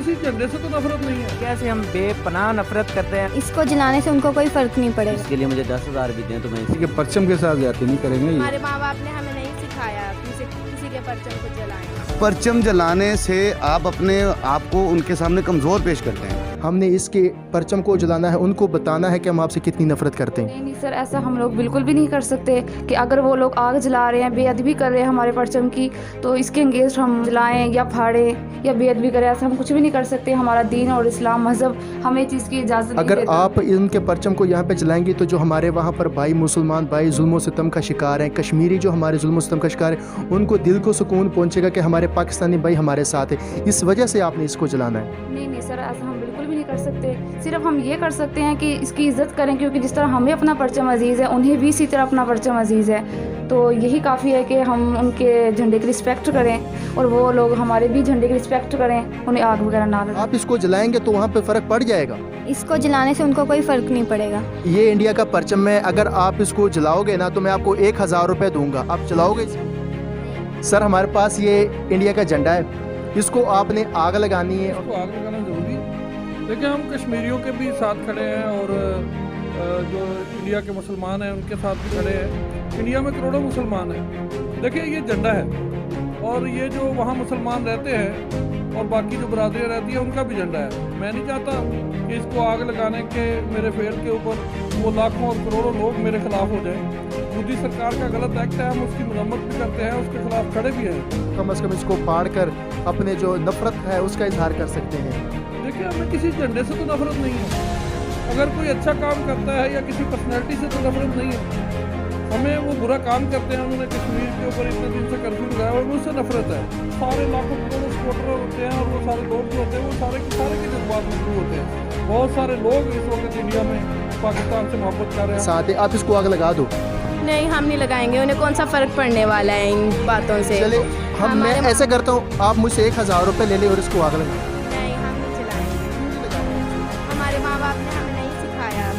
किसी झंडे से तो नफरत नहीं है। कैसे हम बेपनाह नफरत करते हैं। इसको जलाने से उनको कोई फर्क नहीं पड़ेगा। इसके लिए मुझे 10,000 भी दें तो मैं किसी के परचम के साथ ज्यादती नहीं करेंगे। हमारे माँ बाप ने हमें नहीं सिखाया किसी के परचम को जलाएं। परचम जलाने से आप अपने आप को उनके सामने कमज़ोर पेश करते हैं। हमने इसके परचम को जलाना है, उनको बताना है कि हम आपसे कितनी नफरत करते हैं। नहीं सर, ऐसा हम लोग बिल्कुल भी नहीं कर सकते कि अगर वो लोग आग जला रहे हैं, बेअदबी कर रहे हैं हमारे परचम की, तो इसके अगेंस्ट हम जलाएं या फाड़ें या बेअदबी करें, ऐसा हम कुछ भी नहीं कर सकते। हमारा दीन और इस्लाम मजहब हमें इस चीज़ की इजाज़त नहीं अगर देता। आप इनके परचम को यहाँ पे जलाएंगे तो जो हमारे वहाँ पर भाई मुसलमान भाई जुल्म सितम का शिकार हैं, कश्मीरी जो हमारे जुल्म सितम का शिकार है, उनको दिल को सुकून पहुँचेगा कि हमारे पाकिस्तानी भाई हमारे साथ है। इस वजह से आपने इसको जलाना है। नहीं सर, ऐसा हम बिल्कुल भी नहीं कर सकते। सिर्फ हम ये कर सकते हैं कि इसकी इज़्ज़त करें, क्योंकि जिस तरह हमें अपना परचम अजीज़ है, उन्हें भी इसी तरह अपना परचम अजीज़ है। तो यही काफ़ी है कि हम उनके झंडे की रिस्पेक्ट करें और वो लोग हमारे भी झंडे की रिस्पेक्ट करें, उन्हें आग वगैरह ना लगाएं। आप इसको जलाएंगे तो वहाँ पे फ़र्क पड़ जाएगा। इसको जलाने से उनको कोई फर्क नहीं पड़ेगा। ये इंडिया का परचम है, अगर आप इसको जलाओगे ना तो मैं आपको 1,000 रुपये दूंगा। आप जलाओगे इसको? सर, हमारे पास ये इंडिया का झंडा है, इसको आपने आग लगानी है। इसको आग लगाना जरूरी है। देखिए, हम कश्मीरियों के भी साथ खड़े हैं और जो इंडिया के मुसलमान हैं उनके साथ भी खड़े हैं। इंडिया में करोड़ों मुसलमान हैं। देखिए, ये झंडा है और ये जो वहाँ मुसलमान रहते हैं और बाकी जो बरादरियाँ रहती हैं उनका भी झंडा है। मैं नहीं चाहता कि इसको आग लगाने के मेरे फेल के ऊपर वो लाखों और करोड़ों लोग मेरे खिलाफ हो जाएं। मोदी सरकार का गलत एक्ट है, हम उसकी मरम्मत भी करते हैं, उसके खिलाफ खड़े भी हैं। कम से कम इसको फाड़ कर अपने जो नफरत है उसका इजहार कर सकते हैं। देखिए, हमें किसी झंडे से तो नफरत नहीं है। अगर कोई अच्छा काम करता है या किसी पर्सनैलिटी से तो नफरत नहीं है। हमें वो बुरा काम करते हैं, उन्होंने कश्मीर के ऊपर इतने दिन से कर्फ्यू लगाया और उससे नफरत है। सारे लाखों करोड़ों सपोर्टर होते हैं और वो सारे लोग जो होते हैं वो सारे के जज्बात मजबूत होते हैं। बहुत सारे लोग इस वक्त इंडिया में पाकिस्तान से मोहब्बत कर रहे हैं। साथ ही आप इसको आग लगा दो। नहीं, हम नहीं लगाएंगे। उन्हें कौन सा फर्क पड़ने वाला है इन बातों से। चले, मैं ऐसे करता हूँ, आप मुझसे 1,000 रुपये ले ले और इसको आग लगा। नहीं, हम नहीं जलाएंगे। हमारे माँ बाप ने हमें नहीं सिखाया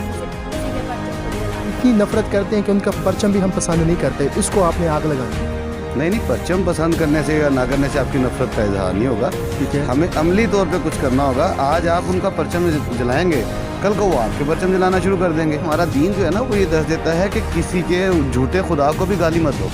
किसी के परचम को जलाएं। इतनी नफरत करते हैं कि उनका परचम भी हम पसंद नहीं करते। इसको आपने आग लगानी। नहीं, परचम पसंद करने से या ना करने से आपकी नफरत का इजहार नहीं होगा। ठीक है, हमें अमली तौर पे कुछ करना होगा। आज आप उनका परचम जलाएंगे, कल को वो आपके परचम जलाना शुरू कर देंगे। हमारा दीन जो है ना वो ये दस देता है कि किसी के झूठे खुदा को भी गाली मत दो।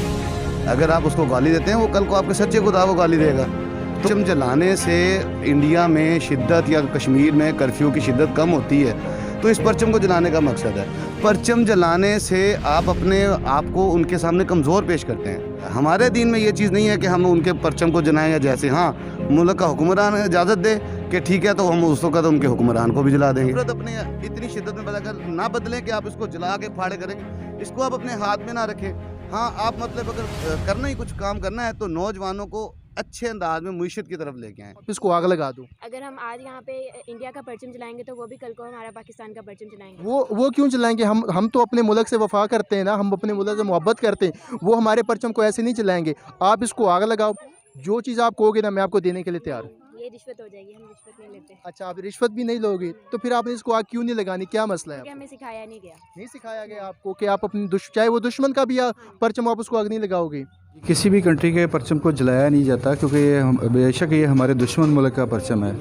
अगर आप उसको गाली देते हैं वो कल को आपके सच्चे खुदा को गाली देगा। परचम जलाने से इंडिया में शिद्दत या कश्मीर में कर्फ्यू की शिद्दत कम होती है, तो इस परचम को जलाने का मकसद है। परचम जलाने से आप अपने आप को उनके सामने कमज़ोर पेश करते हैं। हमारे दीन में ये चीज़ नहीं है कि हम उनके परचम को जलाएं, या जैसे हाँ मुल्क का हुक्मरान इजाज़त दे कि ठीक है तो हम उस वक्त उनके हुक्मरान को भी जला देंगे। अपने इतनी शिद्दत में बदलकर ना बदलें कि आप इसको जला के फाड़े करेंगे। इसको आप अपने हाथ में ना रखें। हाँ, आप मतलब अगर करना ही कुछ काम करना है तो नौजवानों को अच्छे अंदाज में मुईशत की तरफ लेके आएँ। इसको आग लगा दो। अगर हम आज यहाँ पे इंडिया का परचम जलाएंगे तो वो भी कल को हमारा पाकिस्तान का परचम जलाएंगे। वो क्यों जलाएंगे? हम तो अपने मुल्क से वफा करते हैं ना, हम अपने मुल्क से मोहब्बत करते हैं। वो हमारे परचम को ऐसे नहीं जलाएंगे। आप इसको आग लगाओ, जो चीज़ आप कहोगे ना मैं आपको देने के लिए तैयार हूँ। ये रिश्वत हो जाएगी, हम रिश्वत नहीं लेते। अच्छा, आप रिश्वत भी नहीं लोगे तो फिर आपने इसको आग क्यों नहीं लगानी? क्या मसला है? क्योंकि हमें सिखाया नहीं गया। नहीं सिखाया गया आपको कि आप अपनी चाहे वो दुश्मन का भी परचम आप उसको आग नहीं लगाओगे। किसी भी कंट्री के परचम को जलाया नहीं जाता, क्योंकि ये बेशक ये हमारे दुश्मन मुल्क का परचम है।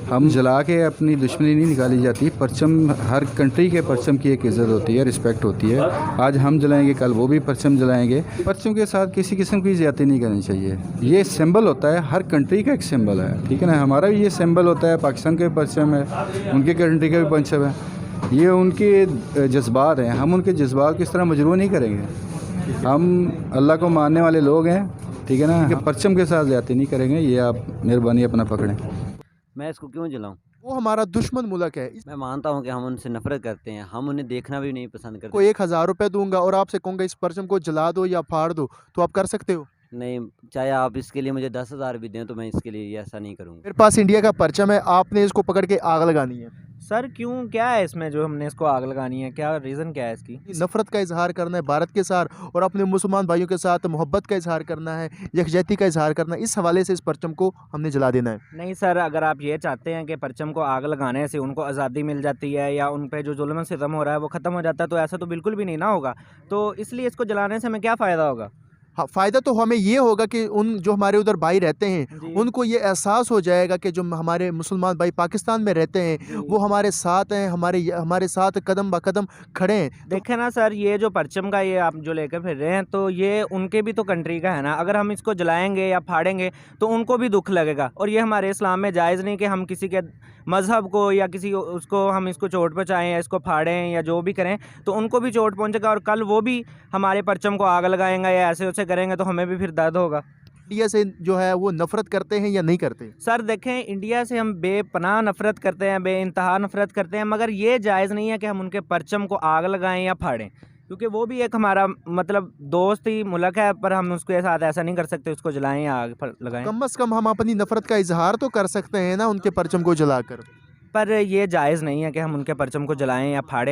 हम जला के अपनी दुश्मनी नहीं निकाली जाती। परचम, हर कंट्री के परचम की एक इज़्ज़त होती है, रिस्पेक्ट होती है। आज हम जलाएंगे, कल वो भी परचम जलाएंगे। परचम के साथ किसी किस्म की ज़्यादती नहीं करनी चाहिए। ये सिंबल होता है, हर कंट्री का एक सिंबल है, ठीक है ना। हमारा भी ये सिंबल होता है, पाकिस्तान का भी परचम है, उनके कंट्री का भी परचम है। ये उनके जज्बात हैं, हम उनके जज्बात को इस तरह मजरूह नहीं करेंगे। हम अल्लाह को मानने वाले लोग हैं, ठीक है ना। परचम के साथ ज़्यादती नहीं करेंगे। ये आप मेहरबानी अपना पकड़ें। मैं इसको क्यों जलाऊं? वो हमारा दुश्मन मुल्क है। मैं मानता हूं कि हम उनसे नफरत करते हैं, हम उन्हें देखना भी नहीं पसंद करते। को 1,000 रुपये दूंगा और आपसे कहूँगा इस परचम को जला दो या फाड़ दो, तो आप कर सकते हो? नहीं, चाहे आप इसके लिए मुझे 10,000 भी दें तो मैं इसके लिए ऐसा नहीं करूँगा। मेरे पास इंडिया का परचम है, आपने इसको पकड़ के आग लगानी है। सर क्यों, क्या है इसमें जो हमने इसको आग लगानी है? क्या रीज़न क्या है इसकी? नफरत का इजहार करना है भारत के साथ और अपने मुसलमान भाइयों के साथ मोहब्बत का इजहार करना है, यकजहती का इजहार करना है। इस हवाले से इस परचम को हमने जला देना है। नहीं सर, अगर आप ये चाहते हैं कि परचम को आग लगाने से उनको आज़ादी मिल जाती है या उन पे जो जुल्म सितम हो रहा है वो ख़त्म हो जाता है, तो ऐसा तो बिल्कुल भी नहीं ना होगा। तो इसलिए इसको जलाने से हमें क्या फ़ायदा होगा? हाँ, फ़ायदा तो हमें ये होगा कि उन जो हमारे उधर भाई रहते हैं जी। उनको ये एहसास हो जाएगा कि जो हमारे मुसलमान भाई पाकिस्तान में रहते हैं वो हमारे साथ हैं, हमारे साथ कदम ब कदम खड़े हैं। देखें ना सर, ये जो परचम का ये आप जो लेकर फिर रहे हैं, तो ये उनके भी तो कंट्री का है ना। अगर हम इसको जलाएंगे या फाड़ेंगे तो उनको भी दुख लगेगा, और ये हमारे इस्लाम में जायज़ नहीं कि हम किसी के मज़हब को या किसी उसको हम इसको चोट पहुँचाएं या इसको फाड़ें या जो भी करें, तो उनको भी चोट पहुँचेगा, और कल वो भी हमारे परचम को आग लगाएंगे या ऐसे वैसे करेंगे तो हमें भी फिर दर्द होगा। इंडिया से जो है वो नफ़रत करते हैं या नहीं करते? सर देखें, इंडिया से हम बेपनाह नफ़रत करते हैं, बेइंतहा नफ़रत करते हैं, मगर ये जायज़ नहीं है कि हम उनके परचम को आग लगाएं या फाड़ें, क्योंकि वो भी एक हमारा मतलब दोस्त ही मुल्क है, पर हम उसके साथ ऐसा नहीं कर सकते उसको जलाएं या आग लगाएं। कम से कम हम अपनी नफ़रत का इजहार तो कर सकते हैं ना उनके परचम को जलाकर। पर ये जायज़ नहीं है कि हम उनके परचम को जलाएं या फाड़ें।